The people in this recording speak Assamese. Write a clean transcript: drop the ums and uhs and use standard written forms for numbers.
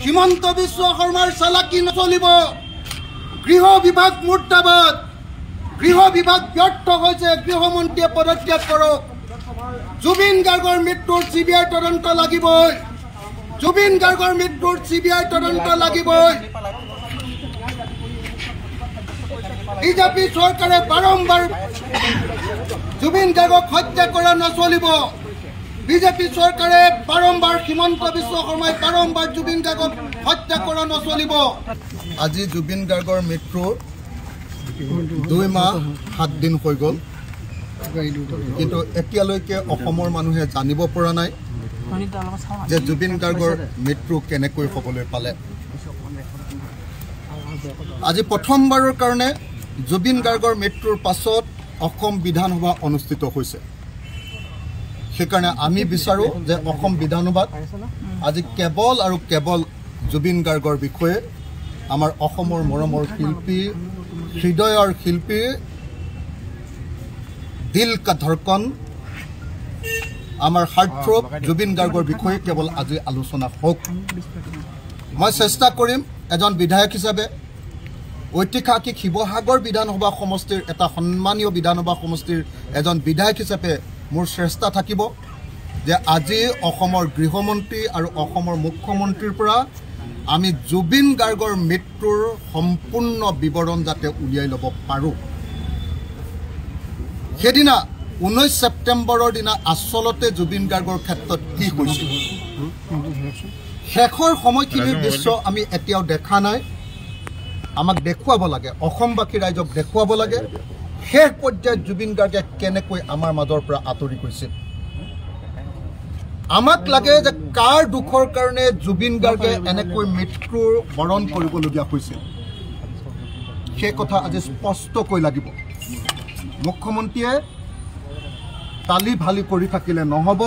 হিমন্ত বিশ্ব শৰ্মাৰ চালাকি নচলিব। গৃহ বিভাগ মুৰ্দাবাদ। গৃহ বিভাগ ব্যৰ্থ হৈছে। গৃহমন্ত্ৰীয়ে পদত্যাগ কৰক। জুবিন গাৰ্গৰ মৃত্যুৰ CBI তদন্ত লাগিবই। জুবিন গাৰ্গৰ মৃত্যুৰ CBI তদন্ত লাগিবই। বিজেপি চৰকাৰে বাৰম্বাৰ জুবিন গাৰ্গক হত্যা কৰা নচলিব। বিজেপি চৰকাৰে বাৰম্বাৰ হিমন্ত বিশ্ব শৰ্মাই বাৰম্বাৰ জুবিন গাৰ্গক হত্যা কৰা নচলিব। আজি জুবিন গাৰ্গৰ মৃত্যু 2 মাহ 7 দিন হৈ গ'ল, কিন্তু এতিয়ালৈকে অসমৰ মানুহে জানিব পৰা নাই যে জুবিন গাৰ্গৰ মৃত্যু কেনেকৈ হ'বলৈ পালে। আজি প্ৰথমবাৰৰ কাৰণে জুবিন গাৰ্গৰ মৃত্যুৰ পাছত অসম বিধানসভা অনুষ্ঠিত হৈছে। সেইকাৰণে আমি বিচাৰোঁ যে অসম বিধানসভাত আজি কেৱল আৰু কেৱল জুবিন গাৰ্গৰ বিষয়ে আমাৰ অসমৰ মৰমৰ শিল্পী, হৃদয়ৰ শিল্পী, দিল কা ধড়কন, আমাৰ হাৰ্টথ্ৰব জুবিন গাৰ্গৰ বিষয়ে কেৱল আজি আলোচনা হওক। মই চেষ্টা কৰিম এজন বিধায়ক হিচাপে, ঐতিহাসিক শিৱসাগৰ বিধানসভা সমষ্টিৰ এটা সন্মানীয় বিধানসভা সমষ্টিৰ এজন বিধায়ক হিচাপে মোৰ চেষ্টা থাকিব যে আজি অসমৰ গৃহমন্ত্ৰী আৰু অসমৰ মুখ্যমন্ত্ৰীৰ পৰা আমি জুবিন গাৰ্গৰ মৃত্যুৰ সম্পূৰ্ণ বিৱৰণ যাতে উলিয়াই ল'ব পাৰোঁ। সেইদিনা 19 ছেপ্টেম্বৰৰ দিনা আচলতে জুবিন গাৰ্গৰ ক্ষেত্ৰত কি হৈছিল, শেষৰ সময়খিনিৰ দৃশ্য আমি এতিয়াও দেখা নাই। আমাক দেখুৱাব লাগে, অসমবাসী ৰাইজক দেখুৱাব লাগে শেষ পৰ্যায়ত জুবিন গাৰ্গে কেনেকৈ আমাৰ মাজৰ পৰা আঁতৰি গৈছিল। আমাক লাগে যে কাৰ দুখৰ কাৰণে জুবিন গাৰ্গে এনেকৈ মৃত্যুৰ বৰণ কৰিবলগীয়া হৈছিল, সেই কথা আজি স্পষ্টকৈ লাগিব। মুখ্যমন্ত্ৰীয়ে তালি ভালি কৰি থাকিলে নহ'ব।